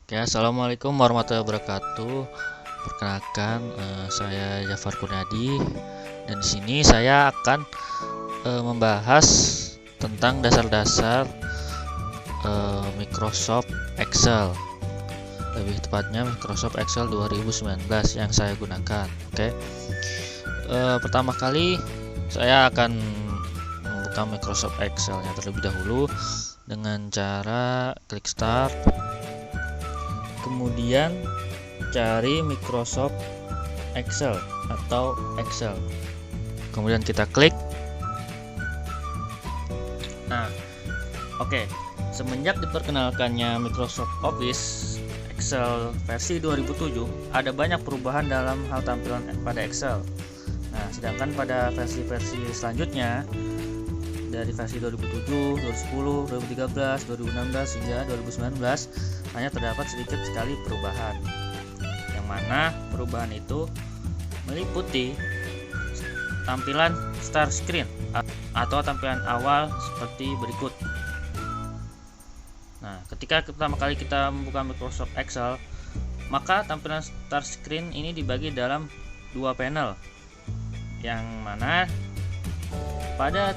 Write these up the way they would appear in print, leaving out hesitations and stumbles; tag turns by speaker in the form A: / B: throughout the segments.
A: Oke, assalamualaikum warahmatullahi wabarakatuh. Perkenalkan, saya Jafar Kurniadi, dan di sini saya akan membahas tentang dasar-dasar Microsoft Excel. Lebih tepatnya Microsoft Excel 2019 yang saya gunakan. Oke, pertama kali saya akan membuka Microsoft Excel-nya terlebih dahulu dengan cara klik Start. Kemudian cari Microsoft Excel atau Excel. Kemudian kita klik. Nah, oke. Semenjak diperkenalkannya Microsoft Office Excel versi 2007, ada banyak perubahan dalam hal tampilan pada Excel. Nah, sedangkan pada versi-versi selanjutnya dari versi 2007, 2010, 2013, 2016 hingga 2019 hanya terdapat sedikit sekali perubahan, yang mana perubahan itu meliputi tampilan start screen atau tampilan awal seperti berikut. Nah, ketika pertama kali kita membuka Microsoft Excel, maka tampilan start screen ini dibagi dalam dua panel, yang mana pada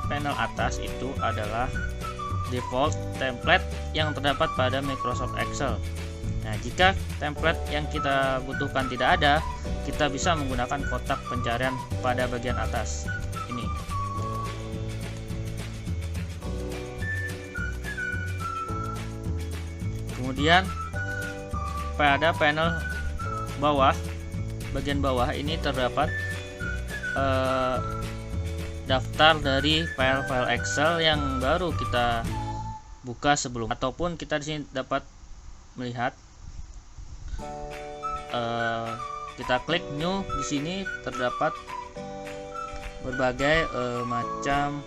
A: panel atas itu adalah default template yang terdapat pada Microsoft Excel. Nah, jika template yang kita butuhkan tidak ada, kita bisa menggunakan kotak pencarian pada bagian atas ini. Kemudian pada panel bawah, bagian bawah ini terdapat daftar dari file-file Excel yang baru kita buka sebelum, ataupun kita di sini dapat melihat kita klik new. Di sini terdapat berbagai macam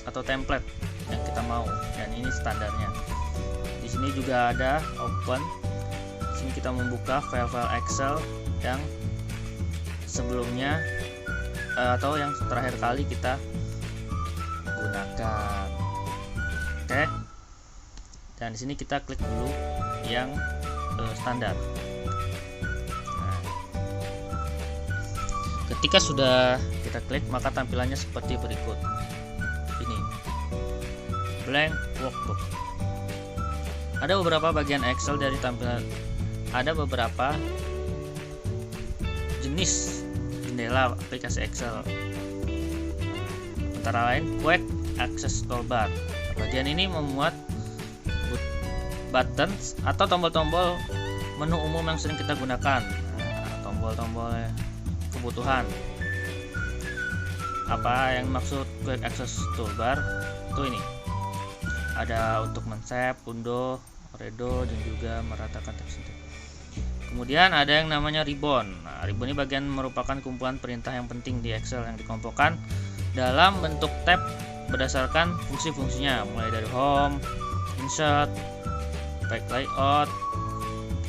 A: atau template yang kita mau, dan ini standarnya. Di sini juga ada open. Di sini kita membuka file-file Excel yang sebelumnya atau yang terakhir kali kita gunakan. Oke. Dan di sini kita klik dulu yang standar. Nah, ketika sudah kita klik, maka tampilannya seperti berikut. Ini blank workbook. Ada beberapa bagian Excel dari tampilan. Ada beberapa jenis jendela aplikasi Excel, antara lain Quick Access Toolbar. Bagian ini memuat buttons atau tombol-tombol menu umum yang sering kita gunakan. Tombol-tombol kebutuhan. Apa yang maksud Quick Access Toolbar? Itu ini. Ada untuk men-save, undo, redo, dan juga meratakan teks. Kemudian ada yang namanya ribbon. Nah, ribbon ini bagian merupakan kumpulan perintah yang penting di Excel yang dikelompokkan dalam bentuk tab berdasarkan fungsi-fungsinya, mulai dari home, insert, back layout,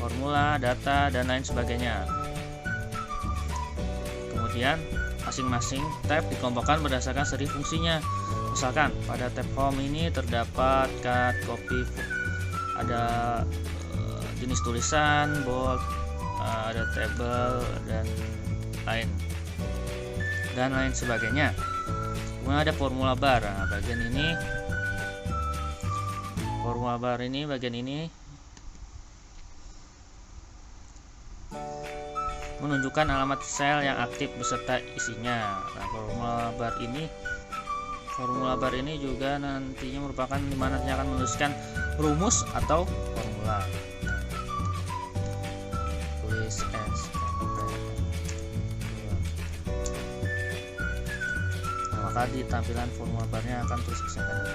A: formula, data, dan lain sebagainya. Kemudian masing-masing tab dikelompokkan berdasarkan seri fungsinya. Misalkan pada tab home ini terdapat cut, copy, ada jenis tulisan, bold, ada table, dan lain sebagainya. Kemudian ada formula bar. Nah, bagian ini formula bar ini, bagian ini menunjukkan alamat sel yang aktif beserta isinya. Nah, formula bar ini juga nantinya merupakan dimana akan menuliskan rumus atau formula. Maka di tampilan formula barnya akan terus disediakan.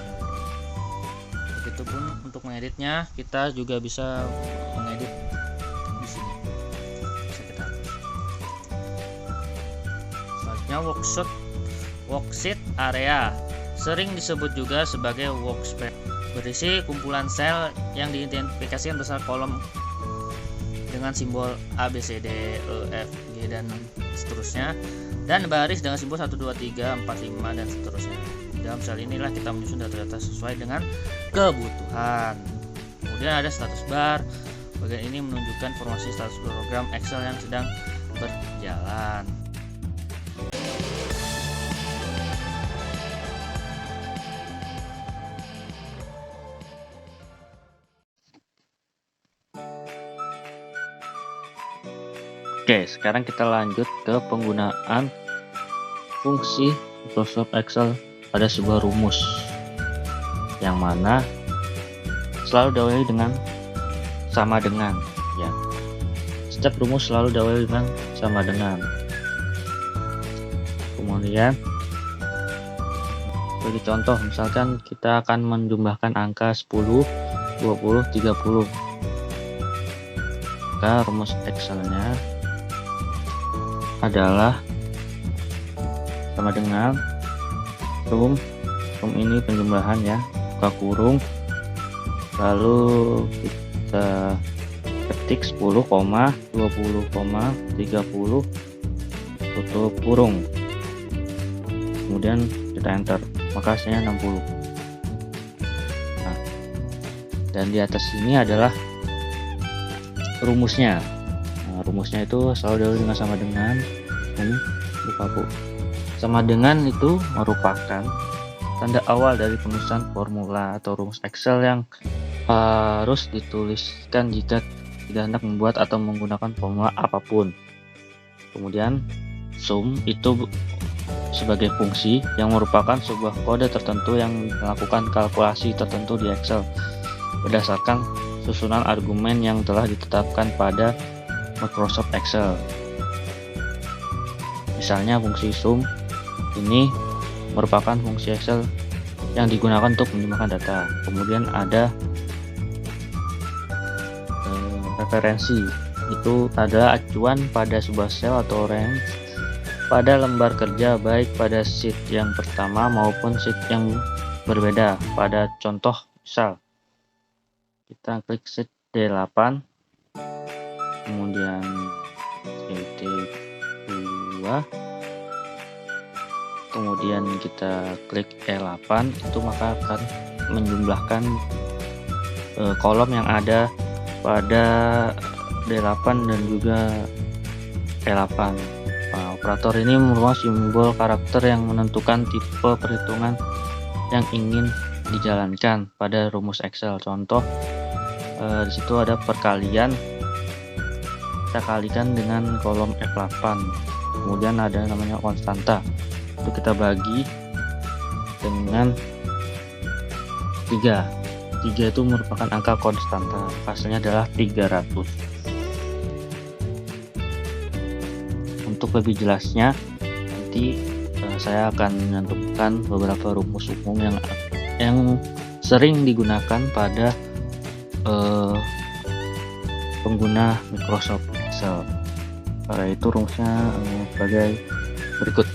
A: Begitupun untuk mengeditnya, kita juga bisa mengedit di sini. Bisa kita hapus. Selanjutnya worksheet area, sering disebut juga sebagai workspace, berisi kumpulan sel yang diidentifikasikan berdasarkan kolom dengan simbol A, B, C, D, E, F, G, dan seterusnya, dan baris dengan simbol 1, 2, 3, 4, 5, dan seterusnya. Di dalam sel inilah kita menyusun data-data sesuai dengan kebutuhan. Kemudian ada status bar. Bagian ini menunjukkan informasi status program Excel yang sedang berjalan. Oke, sekarang kita lanjut ke penggunaan fungsi Microsoft Excel pada sebuah rumus, yang mana selalu diawali dengan sama dengan, ya. Setiap rumus selalu diawali dengan sama dengan. Kemudian bagi contoh, misalkan kita akan menjumlahkan angka 10, 20, 30. Maka rumus Excelnya adalah sama dengan sum ini penjumlahan, ya, buka kurung, lalu kita ketik 10, 20, 30, tutup kurung, kemudian kita enter, maka hasilnya 60. Nah, dan di atas ini adalah rumusnya. Rumusnya itu selalu diawali dengan sama dengan. Sama dengan itu merupakan tanda awal dari penulisan formula atau rumus Excel yang harus dituliskan jika tidak hendak membuat atau menggunakan formula apapun. Kemudian sum itu sebagai fungsi yang merupakan sebuah kode tertentu yang melakukan kalkulasi tertentu di Excel berdasarkan susunan argumen yang telah ditetapkan pada Microsoft Excel. Misalnya fungsi sum ini merupakan fungsi Excel yang digunakan untuk menjumlahkan data. Kemudian ada referensi, itu adalah acuan pada sebuah sel atau range pada lembar kerja, baik pada sheet yang pertama maupun sheet yang berbeda. Pada contoh, misal kita klik sheet D8, kemudian D2, kemudian kita klik E8, itu maka akan menjumlahkan kolom yang ada pada D8 dan juga E8. Nah, operator ini merupakan simbol karakter yang menentukan tipe perhitungan yang ingin dijalankan pada rumus Excel. Contoh, di situ ada perkalian, kita kalikan dengan kolom F8, kemudian ada namanya konstanta, itu kita bagi dengan 3 itu merupakan angka konstanta, hasilnya adalah 300. Untuk lebih jelasnya nanti saya akan menyantumkan beberapa rumus umum yang sering digunakan pada pengguna Microsoft Excel. Itu rumusnya sebagai berikut.